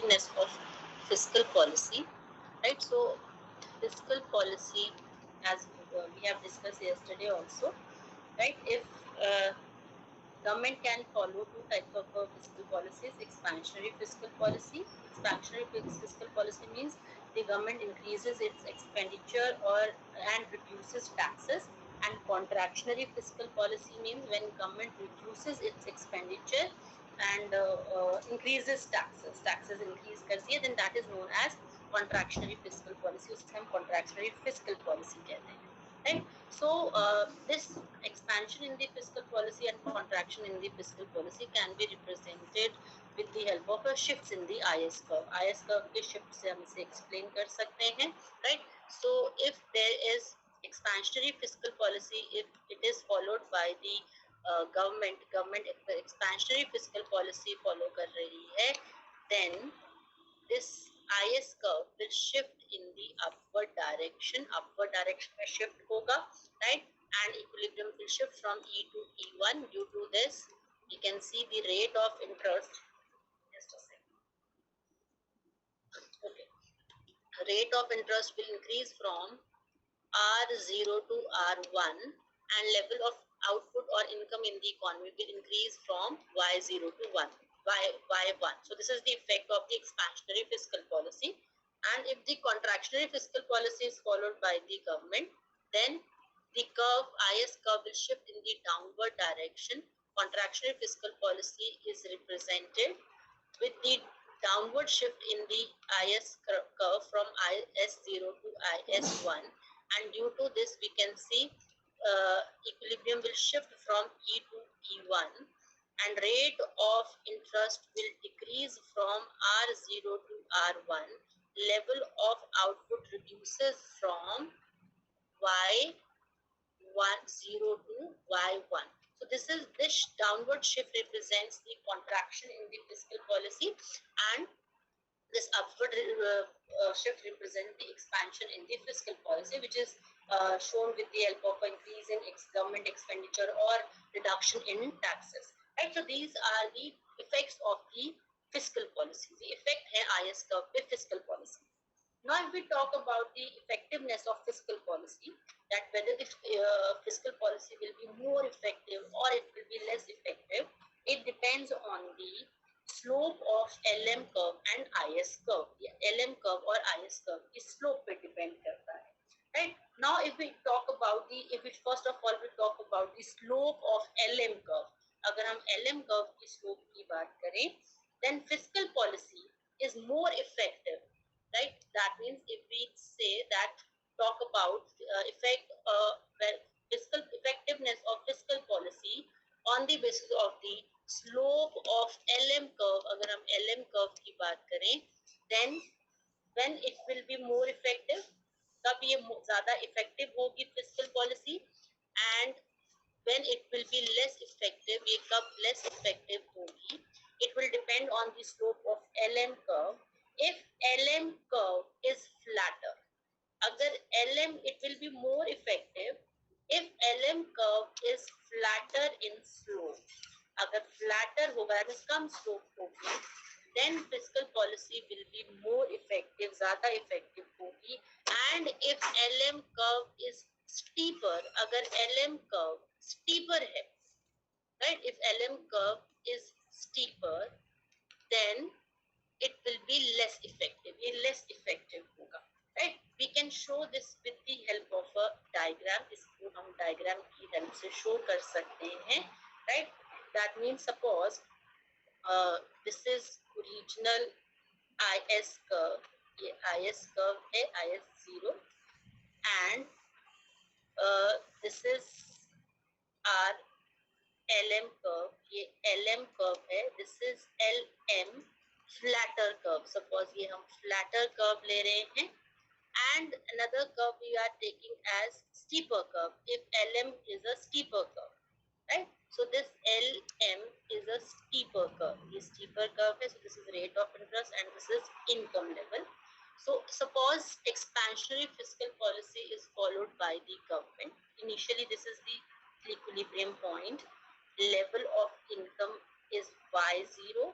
effectiveness of fiscal policy, right? So fiscal policy, as we have discussed yesterday also, right? If government can follow two types of fiscal policies: expansionary fiscal policy. Expansionary fiscal policy means the government increases its expenditure and reduces taxes, and contractionary fiscal policy means when government reduces its expenditure and increases taxes increase कर दिए, then that is known as contractionary fiscal policy. उसे हम contractionary fiscal policy कहते हैं, right? So this expansion in the fiscal policy and contraction in the fiscal policy can be represented with the help of shifts in the IS curve. IS curve के shift से हम इसे explain कर सकते हैं, right? So if there is expansionary fiscal policy, if it is followed by the government expansionary fiscal policy follow कर रही है, then this IS curve will shift in the upward direction में shift होगा, right? And equilibrium will shift from E to E1. Due to this, you can see the rate of interest. Just a second. Okay. Rate of interest will increase from R0 to R1, and level of output or income in the economy will increase from Y0 to Y1. So this is the effect of the expansionary fiscal policy. And if the contractionary fiscal policy is followed by the government, then the curve, IS curve, will shift in the downward direction. Contractionary fiscal policy is represented with the downward shift in the IS curve from IS0 to IS1, and due to this we can see equilibrium will shift from E to E1, and rate of interest will decrease from R0 to R1. Level of output reduces from Y10 to Y1. So this downward shift represents the contraction in the fiscal policy, and this upward shift represents the expansion in the fiscal policy, which is shown with the help of increase in government expenditure or reduction in taxes. Right? So these are the effects of the fiscal policy. The effect है IS curve पे fiscal policy. Now, if we talk about the effectiveness of fiscal policy, that whether the fiscal policy will be more effective or it will be less effective, it depends on the slope of LM curve and IS curve. The LM curve or IS curve की slope पे depend करता है, right? Now, if we talk about first of all we talk about the slope of LM curve, अगर हम LM curve की slope की बात करें, then fiscal policy is more effective, right? That means if we say that talk about fiscal effectiveness of fiscal policy on the basis of the slope of LM curve, अगर हम LM curve की बात करें, then when it will be more effective, तब ये ज़्यादा effective होगी fiscal policy, and when it will be less effective, ये कब less effective होगी, it will depend on the slope of LM curve. If LM curve is flatter, अगर LM, it will be more effective if LM curve is flatter in slope. अगर flatter होगा, that is come slope होगी, then fiscal policy will be more effective, ज़्यादा effective होगी. And if LM curve is steeper, अगर LM curve steeper है, right? If LM curve is steeper, then it will be less effective. ये less effective होगा, right? We can show this with the help of a diagram. इसको हम diagram की help से show कर सकते हैं, right? That means suppose this is original IS curve. ये IS curve है, IS0, and this is our LM curve. ये LM curve है. This is LM flatter curve. Suppose ये हम flatter curve ले रहे हैं, and another curve we are taking as steeper curve. If LM is a steeper curve, right? So this LM is a steeper curve. ये steeper curve है. So this is rate of interest and this is income level. So suppose expansionary fiscal policy is followed by the government. Initially, this is the equilibrium point. Level of income is Y0,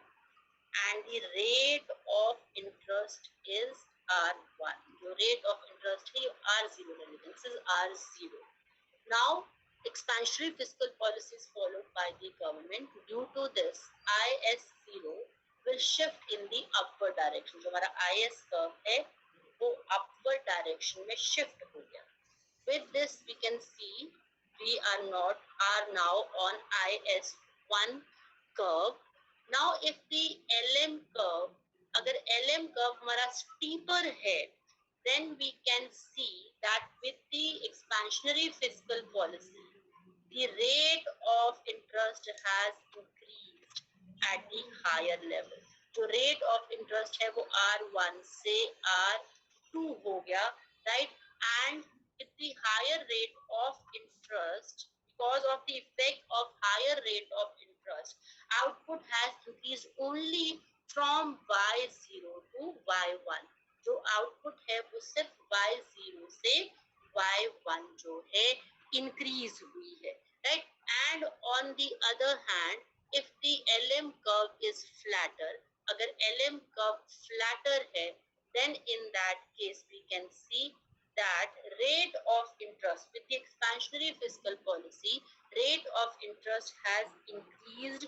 and and the rate of interest is R1. जो rate of interest है R0 ले लेते हैं. This is R0. Now, expansionary fiscal policy is followed by the government. Due to this, IS0 will shift in the upward direction. जो हमारा IS curve है वो upward direction में shift हो गया. With this, we can see we are now on IS1 curve. Now, if the LM curve, अगर LM curve हमारा steeper है, then we can see that with the expansionary fiscal policy, the rate of interest has increased at the higher level. जो rate of interest है वो R1 से R2 हो गया, right? And with the higher rate of interest, because of the effect of higher rate of interest, output has increased only from Y0 to Y1. जो output है वो सिर्फ Y0 से Y1 जो है इंक्रीज हुई है, right? And on the other hand, if the LM curve is flatter, अगर LM कर्व फ्लैटर है, then in that case we can see that rate of interest with the expansionary fiscal policy, rate of interest has increased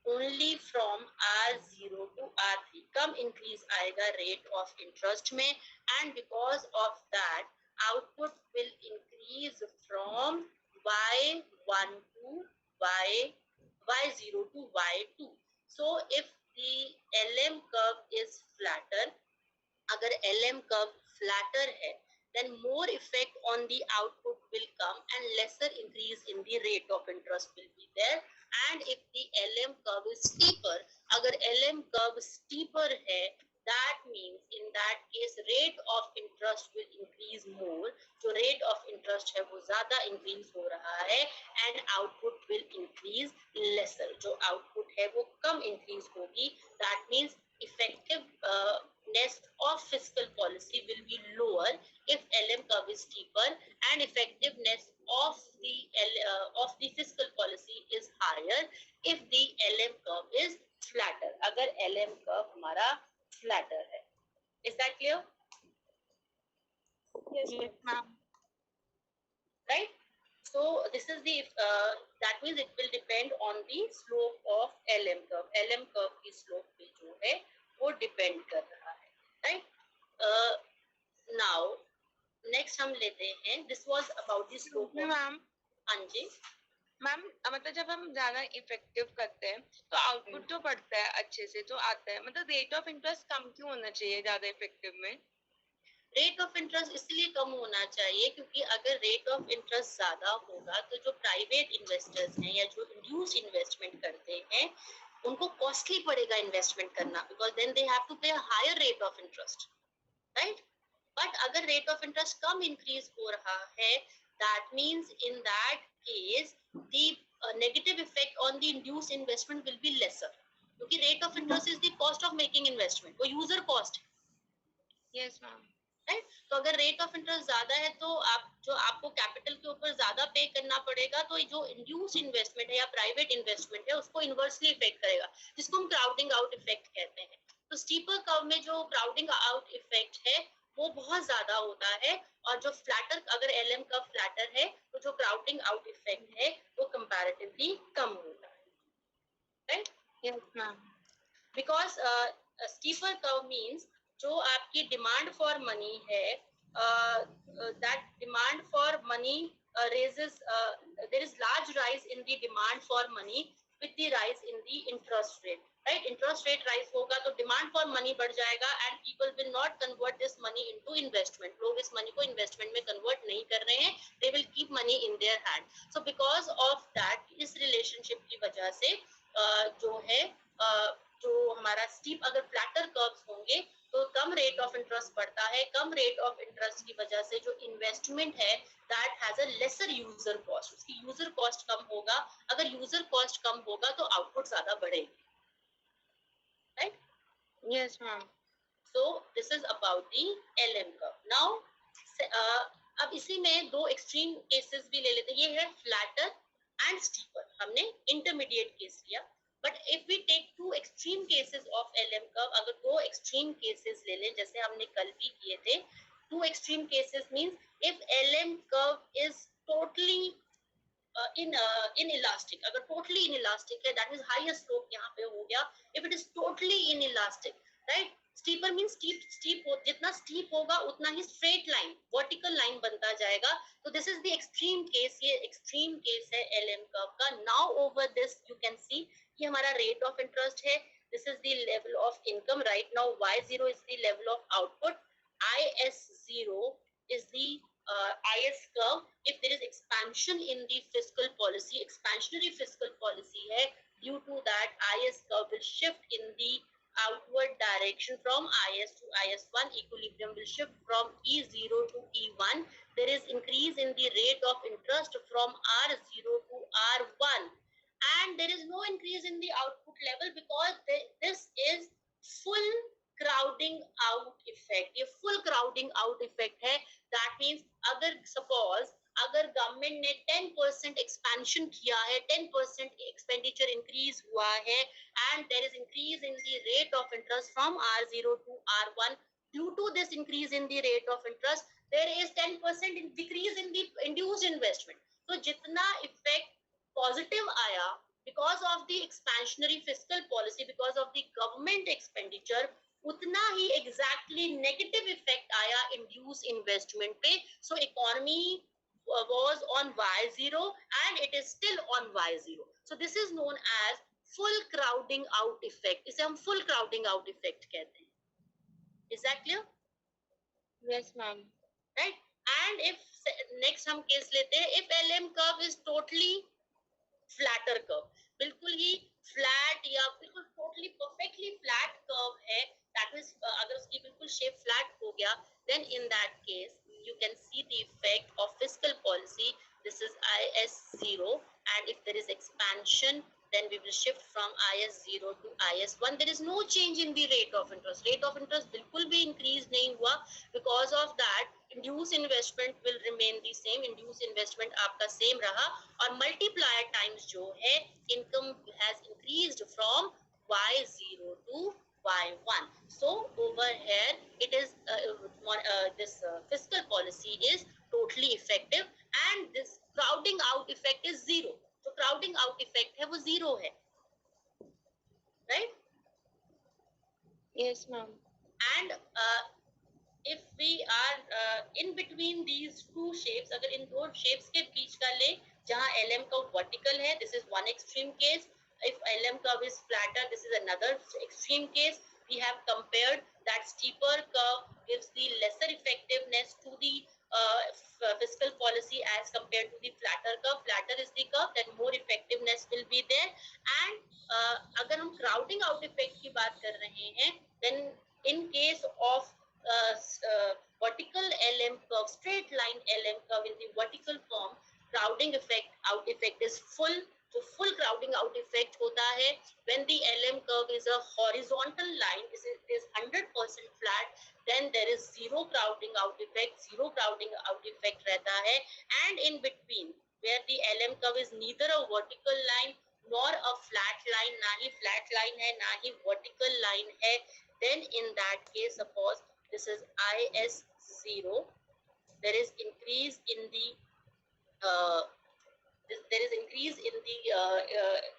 only from R0 to R3. Come increase आएगा rate of interest में, and because of that output will increase from Y1 to Y0 to Y2. So if the LM curve is flatter, अगर LM curve flatter है, then more effect on the output will come and lesser increase in the rate of interest will be there. And if the LM curve is steeper, अगर LM curve steeper है, that means in that case rate of interest will increase more. जो rate of interest है वो ज़्यादा increase हो रहा है, and output will increase lesser. जो output है वो कम increase होगी. That means effectiveness of fiscal policy will be lower if LM curve is steeper, and effectiveness of the fiscal policy is higher if the LM curve is flatter. अगर LM curve हमारा flatter है. Is that clear? Yes, ma'am. Right? So this is the that means it will depend on the slope of LM curve. LM curve की slope पे जो है वो depend कर रहा है, right? Now next हम लेते हैं. This was about the slope of. Ma'am, हाँ जी मैम, मतलब जब हम ज्यादा इफेक्टिव करते हैं तो आउटपुट जो बढ़ता है अच्छे से जो आता है, मतलब रेट ऑफ इंटरेस्ट कम क्यों होना चाहिए ज्यादा इफेक्टिव में? रेट ऑफ इंटरेस्ट इसलिए कम होना चाहिए क्योंकि अगर रेट ऑफ इंटरेस्ट ज्यादा होगा तो जो प्राइवेट इन्वेस्टर्स हैं या जो इंड्यूस इन्वेस्टमेंट करते हैं उनको कॉस्टली पड़ेगा इन्वेस्टमेंट करना, because then they have to pay a higher rate of interest, right? But अगर रेट ऑफ इंटरेस्ट कम इंक्रीज हो रहा है, that means in that case the negative effect on the induce investment will be lesser, क्योंकि rate of interest is the cost of making investment, वो user cost है. Yes ma'am. तो अगर rate of interest ज्यादा है तो आपको capital के ऊपर ज्यादा पे करना पड़ेगा, तो जो इंड्यूस इन्वेस्टमेंट है या प्राइवेट इन्वेस्टमेंट है उसको इन्वर्सली इफेक्ट करेगा, जिसको हम क्राउडिंग आउट इफेक्ट कहते हैं. तो स्टीपर कर्व में जो क्राउडिंग आउट इफेक्ट है वो बहुत ज्यादा होता है, और जो फ्लैटर, अगर LM कर्व फ्लैटर है तो जो क्राउडिंग आउट इफेक्ट है वो कंपैरेटिवली कम होता है, right? Yes ma'am. Because steeper curve means जो आपकी डिमांड फॉर मनी है, that demand for money raises, there is large rise in the demand for money with the rise in the interest rate, right? Interest rate rise होगा तो demand for money बढ़ जाएगा, and people will not convert this money into investment. लोग इस money को investment में convert नहीं कर रहे हैं, they will keep money in their hand. So because of that, इस relationship की वजह से जो है जो हमारा स्टीप, अगर फ्लैटर कर्व्स होंगे तो कम रेट ऑफ इंटरेस्ट बढ़ता है. कम रेट ऑफ इंटरेस्ट की वजह से जो इन्वेस्टमेंट है that has a lesser user cost, उसकी यूजर कॉस्ट कम होगा. अगर यूजर कॉस्ट कम होगा तो आउटपुट ज्यादा बढ़ेगी, right? Yes ma'am. So this is about the LM curve. Now अब इसी में दो एक्सट्रीम केसेस भी ले लेते हैं. ये है फ्लैटर एंड स्टीपर. हमने इंटरमीडिएट केस लिया. But if we take two extreme cases of LM curve, अगर दो extreme cases ले लें जैसे हमने कल भी किए थे, two extreme cases means if LM curve is totally inelastic, अगर totally inelastic है, that is highest slope यहाँ पे हो गया. If it is totally inelastic, right? Steeper means steep जितना steep होगा उतना ही straight line, vertical line बनता जाएगा. So this is the extreme case. ये extreme case है LM curve का. Now over this you can see ये हमारा rate of interest है. This is the level of income right now. Y0 is the level of output. IS0 is the IS curve. If there is expansion in the fiscal policy, expansionary fiscal policy hai, due to that IS curve will shift in the outward direction from IS to IS1. Equilibrium will shift from E0 to E1. There is increase in the rate of interest from R0 to R1. And there is no increase in the output level because this is full crowding out effect. ये full crowding out effect है. That means अगर suppose अगर government ने 10% expansion किया है, 10% expenditure increase हुआ है, and there is increase in the rate of interest from R0 to R1. Due to this increase in the rate of interest, there is 10% decrease in the induced investment. So जितना effect positive आया because of the expansionary fiscal policy, because of the government expenditure, उतना ही exactly negative effect आया induced investment पे. So economy was on Y0 and it is still on Y0. So this is known as full crowding out effect. इसे हम full crowding out effect कहते हैं. Is that clear? Yes, ma'am. Right? And if next हम case लेते हैं, if LM curve is totally flatter curve, बिल्कुल ही flat या बिल्कुल totally perfectly flat curve है, that means अगर उसकी बिल्कुल shape flat हो गया, then in that case you can see the effect of fiscal policy. This is IS0, and if there is expansion, then we will shift from IS0 to IS1. There is no change in the rate of interest. Rate of interest बिल्कुल भी increase नहीं हुआ. Because of that, induced investment will remain the same. Induced investment आपका same रहा, और multiplier times जो है, income has increased from Y0 to Y1. So over here it is this fiscal policy is totally effective, and this crowding out effect is zero. So crowding out effect है वो zero है, right? Yes, ma'am. And if we are in between these two shapes, अगर इन दो shapes के बीच का ले जहाँ LM curve vertical है, this is one extreme case. If LM curve is flatter, this is another extreme case. We have compared that steeper curve gives the lesser effectiveness to the fiscal policy as compared to the flatter curve. Flatter is the curve, then more effectiveness will be there. And अगर हम crowding out effect की बात कर रहे हैं, then in case of vertical LM curve, straight line LM curve in the vertical form, crowding out effect is full. So full crowding out effect होता है when the LM curve is a horizontal line, it is 100% flat, then there is zero crowding out effect. Zero crowding out effect रहता है. And in between, where the LM curve is neither a vertical line nor a flat line, ना ही flat line है ना ही vertical line है, then in that case, suppose this is IS0, there is increase in the there is increase in the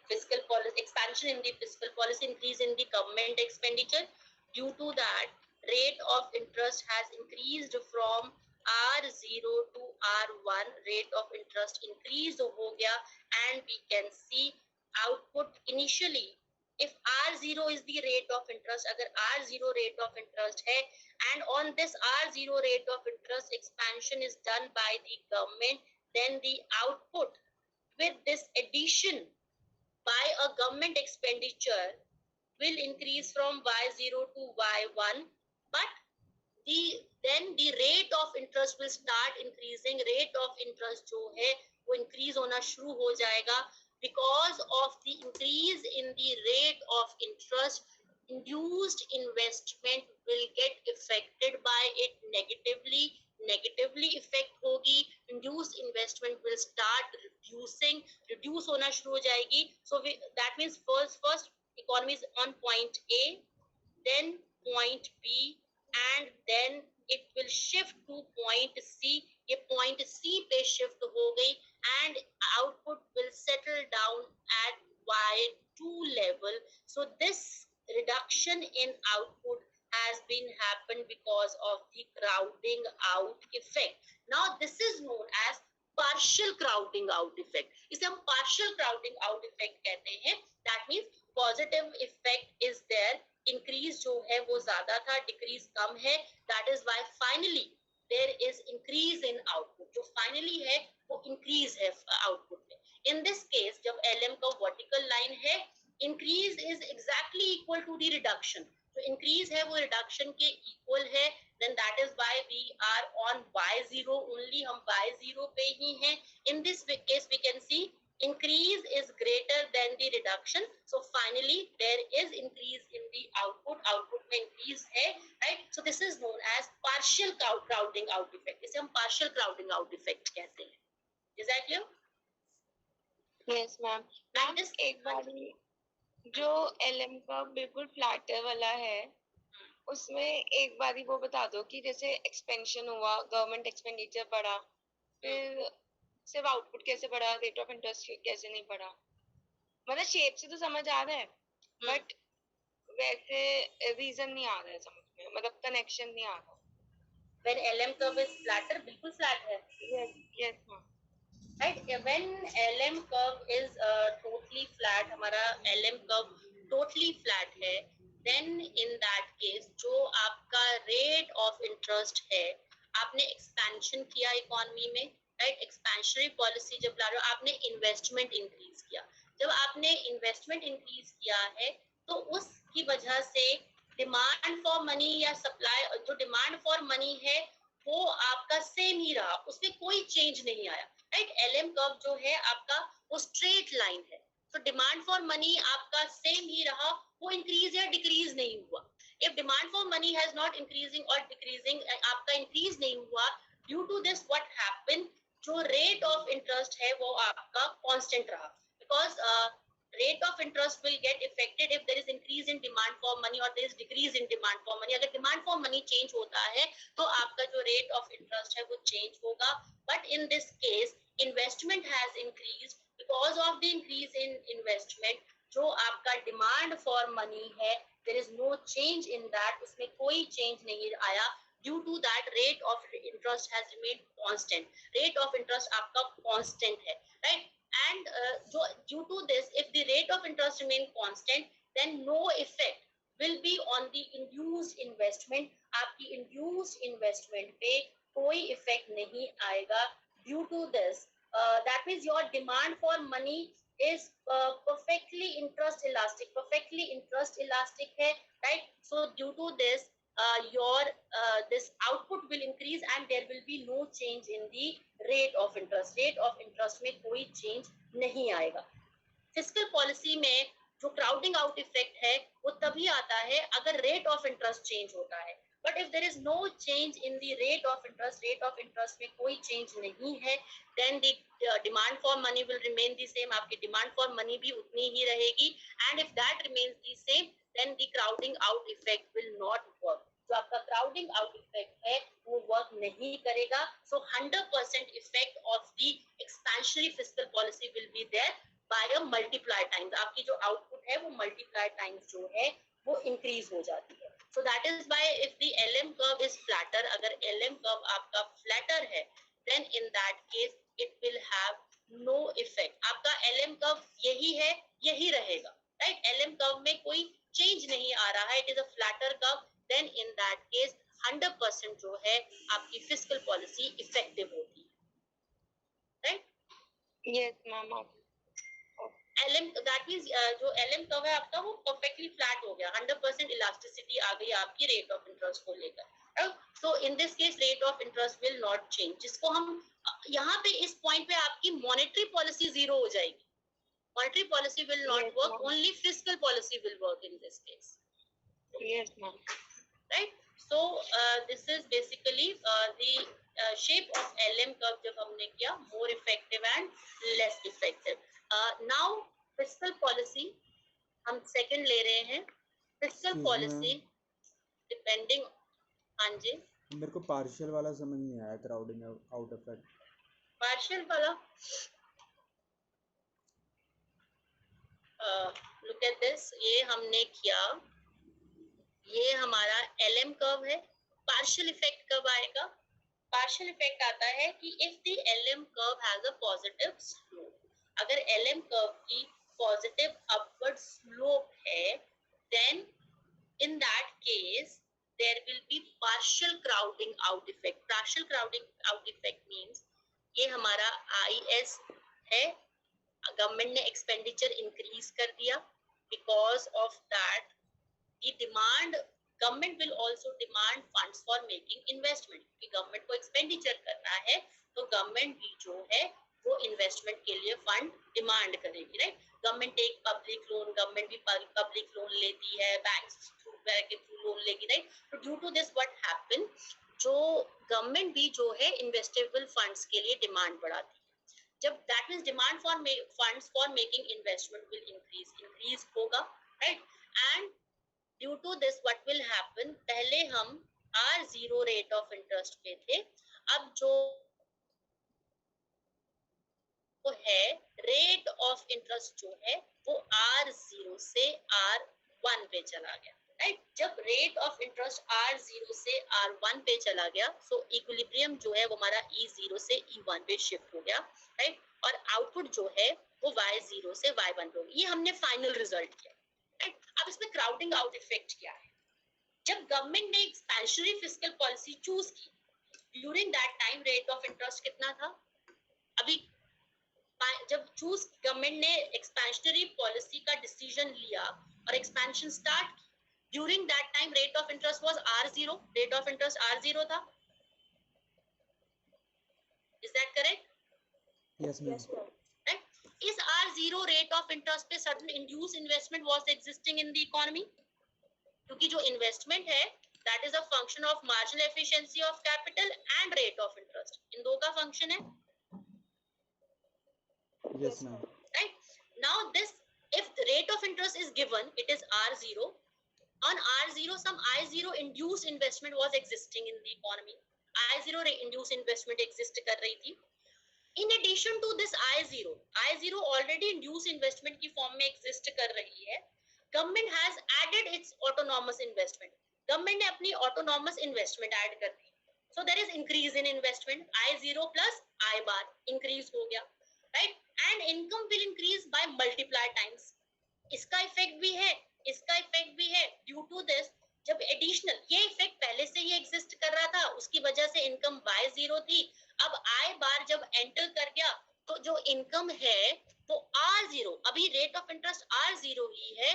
fiscal policy, expansion in the fiscal policy, increase in the government expenditure. Due to that, rate of interest has increased from R0 to R1. Rate of interest increased ho gaya, and we can see output initially. If R0 is the rate of interest, agar R0 rate of interest hai, and on this R0 rate of interest expansion is done by the government, then the output with this addition by a government expenditure will increase from Y0 to Y1, but then the rate of interest will start increasing. Rate of interest जो है वो increase होना शुरू हो जाएगा because of the increase in the rate of interest. induced investment will get affected by it negatively effect होगी, induced investment will start reduce होना शुरू हो जाएगी. So that means first economy is on point A, then point B, and then it will shift to point C. ये point C पे shift हो गई and output will settle down at Y2 level. So this reduction in output has been happened because of the crowding out effect. Now this is known as partial crowding out effect. इसे हम partial crowding out effect कहते हैं. That means positive effect is there, increase जो है वो ज्यादा था, decrease कम है. That is why finally there is increase in output. जो finally है वो increase है output में. In this case जब LM का vertical line है, increase is exactly equal to the reduction. तो increase है वो reduction के equal है. Then that is why we are on Y0 only. हम Y0 पे ही हैं. In this case we can see increase is greater than the reduction. So finally there is increase in the output में increase है, right? So this is known as partial crowding out effect. इसे हम partial crowding out effect कहते हैं. Is that clear? Yes ma'am. Ma'am एक बार जो LM का बिल्कुल फ्लैट वाला है उसमें एक बार ही वो बता दो कि जैसे एक्सपेंशन हुआ, गवर्नमेंट एक्सपेंडिचर बढ़ा, फिर सिर्फ आउटपुट कैसे बढ़ा, रेट ऑफ इंटरेस्ट कैसे नहीं बढ़ा. मतलब शेप से तो समझ आ रहा है बट वैसे रीजन नहीं आ रहा है समझ में, मतलब कनेक्शन नहीं आ रहा. When LM curve is flatter, बिल्कुल flat है. Yes ma'am. Right? When LM curve is totally flat, हमारा LM curve totally flat है, then in that case जो आपका rate of interest है, आपने expansion किया economy में, right? Expansionary policy जब ला रहे हो, आपने investment increase किया. जब आपने investment increase किया है तो उसकी वजह से demand for money या supply, जो demand for money है वो आपका सेम ही रहा, उसमें कोई चेंज नहीं आया, राइट? LM कर्व जो है आपका वो स्ट्रेट लाइन है. तो डिमांड फॉर मनी आपका सेम ही रहा, वो इंक्रीज या डिक्रीज नहीं हुआ. If demand for money has not increasing और डिक्रीजिंग, आपका इंक्रीज नहीं हुआ, due to this what happened, जो रेट ऑफ इंटरेस्ट है वो आपका कांस्टेंट रहा. Because rate of interest will get affected if there is increase in demand for money or there is decrease in demand for money. अगर demand for money change होता है तो आपका जो rate of interest है वो change होगा. But in this case investment has increased. Because of the increase in investment, जो आपका demand for money है, there is no change in that, उसमें कोई change नहीं आया. Due to that rate of interest has remained constant. Rate of interest आपका constant है, right? And due to this, if the rate of interest remain constant, then no effect will be on the induced investment. आपकी induced investment पे कोई effect नहीं आएगा. Due to this, that means your demand for money is perfectly interest elastic है, right? So due to this, your this output will increase and there will be no change in the rate of interest में कोई change नहीं आएगा. Fiscal policy में जो crowding out effect है वो तभी आता है अगर रेट ऑफ इंटरेस्ट चेंज होता है. But if there is no change in the rate of interest में कोई चेंज नहीं है, then the demand for money will remain the same. आपकी डिमांड फॉर मनी भी उतनी ही रहेगी. And if that remains the same, then the crowding out effect will not work. जो आपका क्राउडिंग आउट इफेक्ट है वो वर्क नहीं करेगा. So 100% effect of the expansionary fiscal policy will be there by a multiply times. आपकी जो output है वो multiply times जो है वो increase हो जाती है. So that is why if the LM curve is flatter, अगर LM curve आपका flatter है, then in that case it will have no effect. आपका LM curve यही है, यही रहेगा, right? LM curve में कोई change नहीं आ रहा है, it is a flatter curve. Then in that case 100% जो है आपकी fiscal policy effective होगी, right? Yes ma'am. LM, that means जो LM कर्व है आपका वो perfectly flat हो गया, 100% elasticity आ गई आपकी rate of interest को लेकर. So in this case rate of interest will not change, जिसको हम यहाँ पे इस point पे आपकी monetary policy zero हो जाएगी. Monetary policy will not work, only fiscal policy will work in this case. Yes, ma'am. Right? So this is basically the shape of LM curve जब हमने किया, more effective and less effective. Now fiscal policy हम second ले रहे हैं. Fiscal policy depending, हाँ जी, मेरे को पार्शियल वाला समझ नहीं आया, क्राउडिंग आउट इफेक्ट. पार्शियल वाला, लुक एट दिस, ये हमने किया, ये हमारा LM कर्व है. पार्शियल इफेक्ट कब आएगा? पार्शियल इफेक्ट आता है कि if the LM curve has a positive slope, अगर LM कर्व की पॉजिटिव अपवर्ड स्लोप है, then in that case there will be partial crowding out effect. Partial crowding out effect means ये हमारा IS है, government ने expenditure increase कर दिया, because of that the demand, government will also demand funds for making investment, कि government को expenditure करना है तो गवर्नमेंट भी जो है वो इन्वेस्टमेंट के लिए फंड डिमांड करेगी. Right? Government take public loan, government भी पब्लिक लोन लेती है, बैंक के थ्रू लोन लेगी. राइट? तो due to this what happen, जो गवर्नमेंट भी जो है इन्वेस्टेबल फंड्स के लिए डिमांड बढ़ाती है. जब that means demand for funds for making investment will increase होगा. Right? And due to this what will happen, पहले हम R0 रेट ऑफ इंटरेस्ट पे थे, अब जो है रेट ऑफ इंटरेस्ट जो है वो R0 से R1 पे चला गया. राइट? जब रेट ऑफ इंटरेस्ट R0 से R1 पे चला गया, सो इक्विलिब्रियम जो है वो हमारा E0 से E1 पे शिफ्ट हो गया. राइट? और आउटपुट जो है वो Y0 से Y1 पे हो गया. ये हमने फाइनल रिजल्ट किया. राइट? अब इसमें क्राउडिंग आउट इफेक्ट क्या है? जब गवर्नमेंट ने एक्सपेंशनरी फिस्कल पॉलिसी चूज की, during that time rate of interest कितना था? अभी जब चूज गवर्नमेंट ने एक्सपेंशनरी पॉलिसी का डिसीजन लिया और एक्सपेंशन स्टार्ट की, during that time rate of interest was R0, rate of interest R0 था. Is that correct? Yes ma'am. इस R0 रेट ऑफ इंटरेस्ट पे sudden induce investment was existing in the economy, क्योंकि जो investment है that is a function of marginal efficiency of capital and rate of interest. इन दो का function है. Yes ma'am. Right? Now this, if the rate of interest is given, it is R0. On R0, some I0 induced investment was existing in the economy. I0 induced investment exist कर रही थी. In addition to this I0 already induced investment की form में exist कर रही है. Government has added its autonomous investment. Government ने अपनी autonomous investment add कर दी. So there is increase in investment. I0 plus I bar increase हो गया. Right? And income will increase by multiplied times. इसका इफेक्ट भी है, इसका इफेक्ट भी है. ड्यू टू दिस, जब एडिशनल, ये इफेक्ट पहले से ही एग्जिस्ट कर रहा था, उसकी वजह से इनकम Y0 थी. अब I बार जब एंटर कर गया तो जो इनकम है वो R0, अभी रेट ऑफ इंटरेस्ट R0 ही है.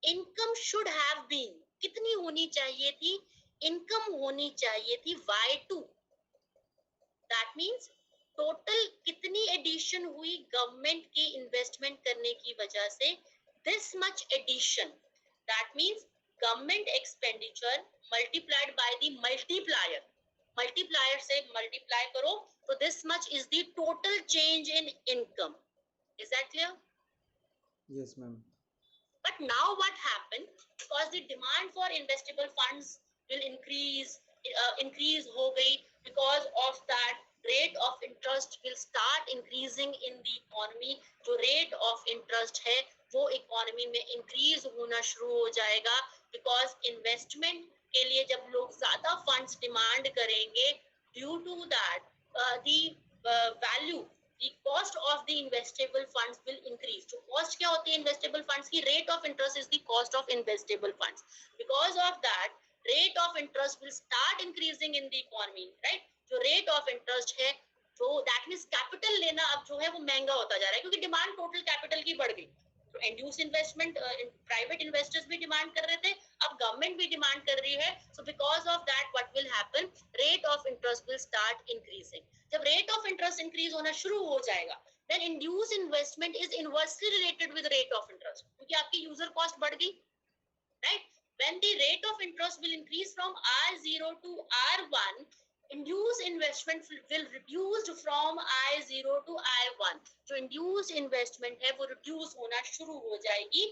इनकम शुड हैव बीन, कितनी होनी चाहिए थी? इनकम होनी चाहिए थी Y2. दैट मीन्स टोटल कितनी एडिशन हुई गवर्नमेंट की इन्वेस्टमेंट करने की वजह से? This much addition. That means government expenditure multiplied by the multiplier, multiplier से मल्टीप्लाई करो तो this much is the total change in income. Is that clear? Yes ma'am. But now what happened, because the demand for investable funds will increase हो गई, because of that rate of interest will start increasing in the economy. जो rate of interest है वो economy में increase होना शुरू हो जाएगा, because investment के लिए जब लोग ज्यादा funds demand करेंगे, due to that the value, the cost of the investable funds will increase. जो cost क्या होती है investable funds की? Rate of interest is the cost of investable funds. Because of that, rate of interest will start increasing in the economy. Right? जो rate of interest है, तो that means capital लेना अब जो है वो महंगा होता जा रहा है, क्योंकि डिमांड टोटल कैपिटल की बढ़ गई. तो इंड्यूस इन्वेस्टमेंट प्राइवेट इन्वेस्टर्स भी डिमांड कर रहे थे, अब गवर्नमेंट भी डिमांड कर रही है. So because of that what will happen, rate of interest will start increasing. जब रेट ऑफ इंटरेस्ट इंक्रीज होना शुरू हो जाएगा, then induce investment is inversely related with rate of interest, क्योंकि आपकी यूजर कॉस्ट बढ़ गई. Right? when the rate of interest will increase from R0 to R1, induced investment will reduced from I0 to I1. जो induced investment है वो reduce होना शुरू हो जाएगी,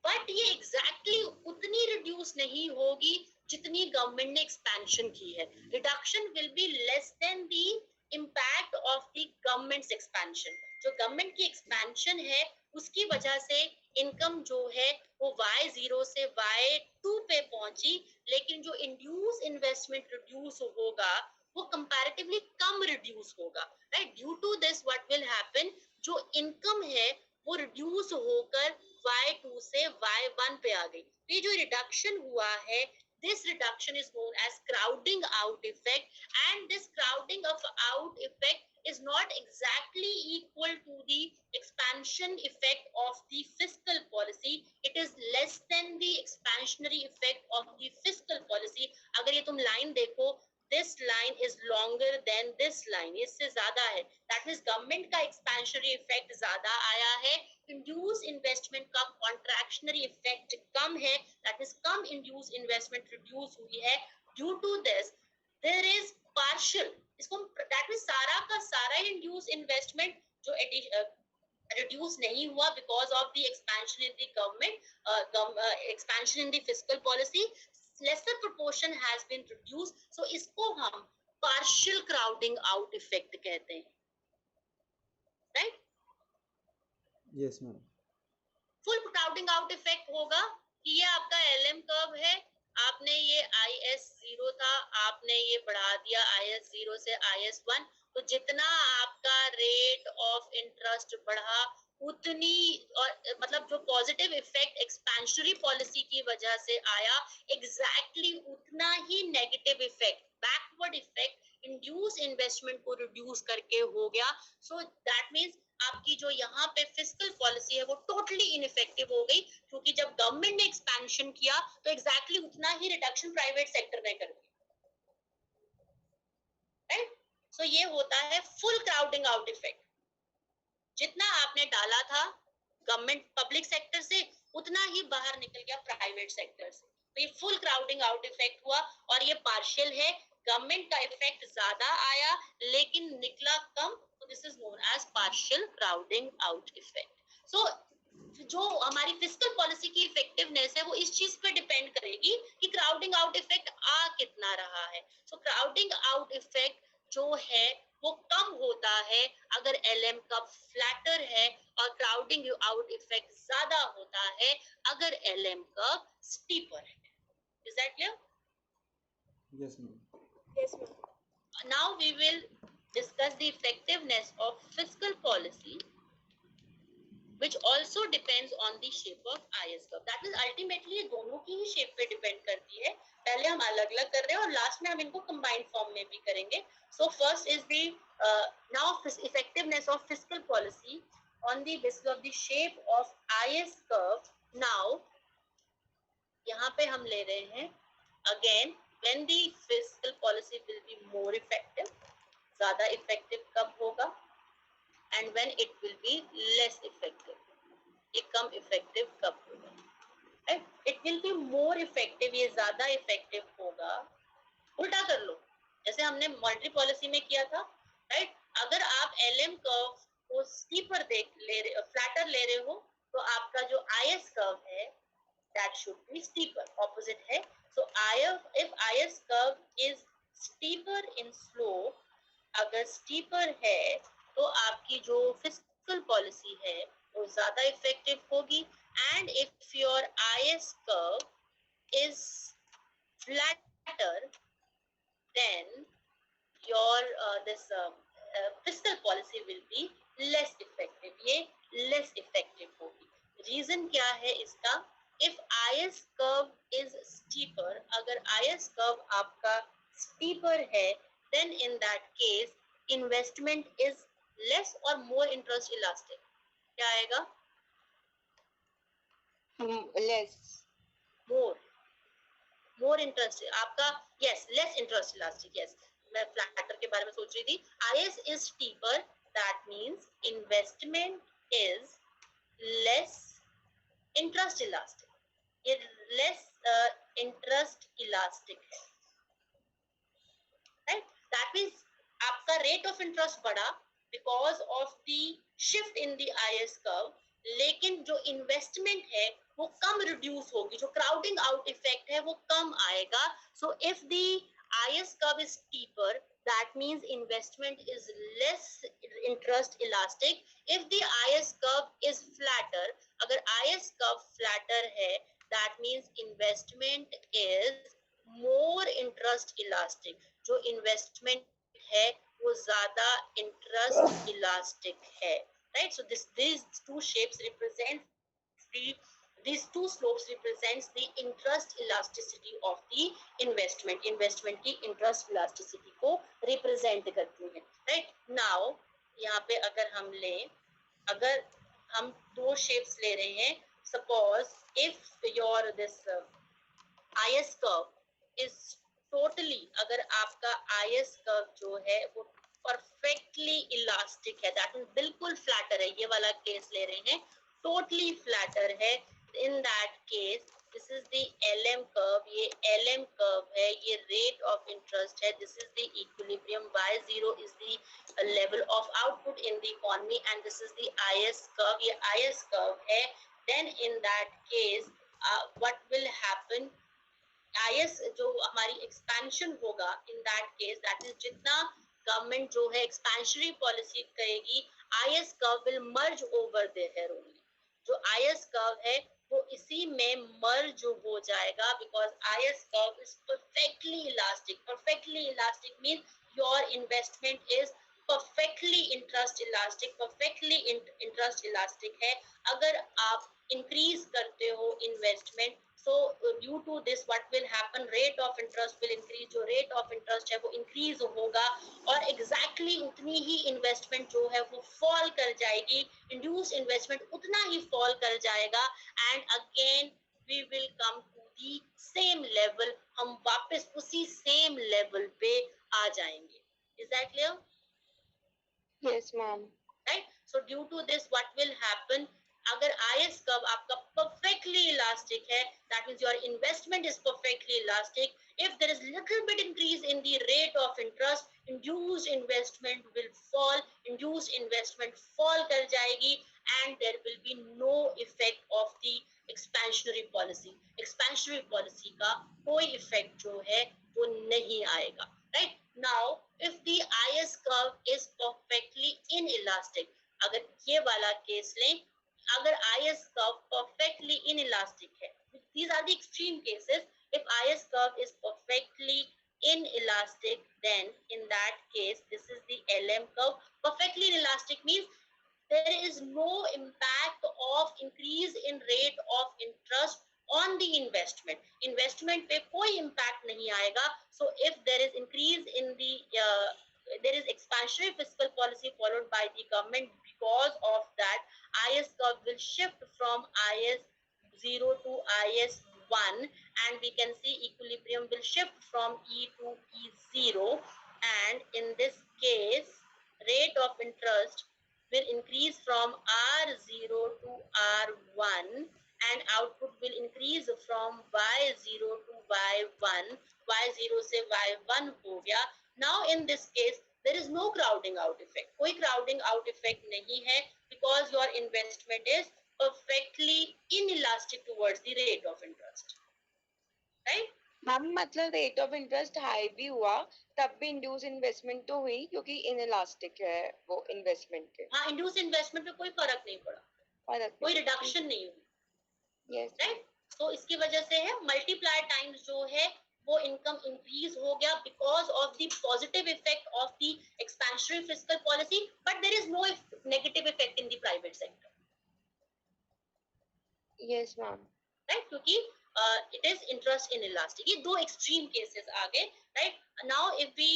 बट ये एग्जैक्टली उतनी रिड्यूस नहीं होगी जितनी गवर्नमेंट ने एक्सपेंशन की है. Reduction will be less than the impact of the governments expansion. जो गवर्नमेंट की एक्सपेंशन है उसकी वजह से इनकम जो है वो Y0 से Y2 पे पहुंची, लेकिन जो इंड्यूस इन्वेस्टमेंट रिड्यूस होगा वो कंपैरेटिवली कम रिड्यूस होगा, right. Due to this what will happen, जो इनकम है वो रिड्यूस होकर Y2 से Y1 पे आ गई. ये जो रिडक्शन हुआ है, this reduction is known as crowding out effect, and this crowding of out effect is not exactly equal to the expansion effect of the fiscal policy. It is less than the expansionary effect of the fiscal policy. अगर ये तुम line देखो, this line is longer than this line, इससे ज्यादा है. That means government का expansionary effect ज्यादा आया है, induced investment का contractionary effect कम है. That is come induced investment reduce हुई है. Due to this there is partial, इसको that means सारा का सारा induced investment जो reduce नहीं हुआ because of the expansion in the government, expansion in the fiscal policy, lesser proportion has been reduced. So इसको हम partial crowding out effect कहते हैं, right? Yes, ma'am. Full crowding out effect होगा कि ये आपका LM कर्व है, आपने ये IS0 था, आपने ये बढ़ा दिया IS0 से IS1, तो जितना आपका रेट ऑफ इंटरेस्ट बढ़ा उतनी, और मतलब जो पॉजिटिव इफेक्ट एक्सपेंशनरी पॉलिसी की वजह से आया, एग्जैक्टली उतना ही negative effect, backward effect induce investment को रिड्यूस करके हो गया. सो दैट मीन्स आपकी जो यहाँ पे फिस्कल पॉलिसी है वो टोटली इनइफेक्टिव हो गई, क्योंकि जब गवर्नमेंट ने एक्सपेंशन किया तो एग्जैक्टली उतना ही रिडक्शन प्राइवेट सेक्टर ने कर दिया, राइट. सो ये होता है फुल क्राउडिंग आउट इफेक्ट. जितना आपने डाला था गवर्नमेंट पब्लिक सेक्टर से उतना ही बाहर निकल गया प्राइवेट सेक्टर से. तो ये फुल क्राउडिंग आउट इफेक्ट हुआ, और ये पार्शियल है. गवर्नमेंट का इफेक्ट ज्यादा आया लेकिन निकला कम, तो this is known as partial crowding out effect. So जो हमारी फिस्कल पॉलिसी की इफेक्टिवनेस है वो इस चीज पे डिपेंड करेगी कि क्राउडिंग आउट इफेक्ट आ कितना रहा है. सो क्राउडिंग आउट इफेक्ट जो है वो कम होता है अगर LM कर्व फ्लैटर है, और क्राउडिंग आउट इफेक्ट ज्यादा होता है अगर LM कर्व स्टीपर है. Is that clear? Yes, ma'am. Yes, ma'am. Now we will discuss the effectiveness of fiscal policy, which also depends on the shape of IS curve. That means ultimately ये दोनों की ही shape पे depend करती है. पहले हम अलग अलग कर रहे हैं और लास्ट में हम इनको combined form में भी करेंगे. So first is the now effectiveness of fiscal policy on the basis of the shape of IS curve. Now यहाँ पे हम ले रहे हैं again when the fiscal policy will be more effective, ज़्यादा effective कब होगा, and when it will be less effective, ये कम effective कब होगा, right? It will be more effective, ये ज़्यादा effective होगा. उल्टा कर लो जैसे हमने मॉनेटरी पॉलिसी में किया था, right? अगर आप LM कर्व को स्टीपर फ्लैटर ले रहे हो तो आपका जो IS कर्व है that should be steeper, opposite है. So if IS curve is steeper in slope, अगर steeper है तो आपकी जो fiscal policy है वो ज़्यादा effective होगी. And if your IS curve is flatter, then your fiscal policy will be less effective. ये less effective होगी. Reason क्या है इसका? If IS curve is steeper, अगर IS curve आपका steeper है, then in that case investment is less or more interest elastic. क्या आएगा? Less. more interest आपका, yes, less interest elastic. Yes, मैं फ्लैटर के बारे में सोच रही थी. IS is steeper, that means investment is less interest elastic. ये less इंटरेस्ट इलास्टिक है, राइट. दैट मीन्स आपका रेट ऑफ इंटरेस्ट बढ़ा because of the shift in the IS curve, लेकिन जो इन्वेस्टमेंट है वो कम रिड्यूस होगी, जो क्राउडिंग आउट इफेक्ट है वो कम आएगा. So if the IS curve is steeper, that means investment is less interest elastic. If the IS curve is flatter, अगर IS curve flatter है, that means investment is more interest elastic. जो investment है वो ज्यादा interest elastic है, right? So these two shapes represent these two slopes represents the interest elasticity of the investment की interest elasticity को represent करती है, right? Now यहाँ पे अगर हम लें, अगर हम दो shapes ले रहे हैं, suppose if your this IS curve is totally, अगर आपका IS curve जो है वो perfectly elastic है, that means बिल्कुल flatter है, ये वाला केस ले रहे हैं, totally flatter है, in that case this is the LM curve, ये LM curve है, ये rate of interest है, this is the equilibrium, y0 is the level of output in the economy and this is the IS curve, ये IS curve है. Then in that case what will happen, IS जो हमारी expansion होगा, in that case that is जितना government जो है expansionary policy करेगी, IS curve will merge over there only. जो IS कर्व है वो इसी में मर्ज हो जाएगा because IS curve is perfectly elastic. Perfectly elastic means your investment is perfectly interest elastic. Perfectly interest elastic है. अगर आप इंक्रीज करते हो investment, so due to this what will happen, rate of interest will increase. जो rate of interest है वो increase होगा और exactly उतनी ही investment जो है वो fall कर जाएगी, induced investment उतना ही fall कर जाएगा and again we will come to the same level. हम वापस उसी same level पे आ जाएंगे. Is that clear? Yes, ma'am. Right? So due to this what will happen, अगर IS कर्व आपका perfectly elastic है, that means your investment is perfectly elastic. If there is little bit increase in the rate of interest, induced investment will fall. Induced investment fall कर जाएगी and there will be no effect of the expansionary policy. Expansionary policy का कोई effect जो है वो नहीं आएगा. Right? Now, if the IS curve is perfectly inelastic, अगर ये वाला केस लें, अगर IS curve perfectly inelastic है, these are the extreme cases. If IS curve is perfectly inelastic, then in that case, this is the LM curve. Perfectly inelastic means there is no impact of increase in rate of interest on the investment. Investment पे कोई impact नहीं आएगा. So if there is increase in the there is expansionary fiscal policy followed by the government, because of that IS curve will shift from IS0 to IS1 and we can see equilibrium will shift from E to E0 and in this case rate of interest will increase from R0 to R1 and output will increase from Y0 to Y1. Y0 से Y1 हो गया. Now in this case there is no crowding out effect. कोई crowding out effect नहीं है because your investment is perfectly inelastic towards the rate of interest. Right? Ma'am मतलब rate of interest high भी हुआ तब भी इंड्यूस इन्वेस्टमेंट तो हुई क्योंकि इनइलास्टिक है वो इन्वेस्टमेंट के. हाँ, इंड्यूस इन्वेस्टमेंट में कोई फर्क नहीं पड़ा, कोई रिडक्शन नहीं हुई. Yes right. तो इसकी वजह से है मल्टीप्लायर टाइम्स जो है वो इनकम इंक्रीज हो गया because of the positive effect of the expansionary fiscal policy, but there is no negative effect in the private sector. Yes ma'am. Right, क्योंकि it is interest inelastic. ये दो extreme cases आ गए. Right? Now if we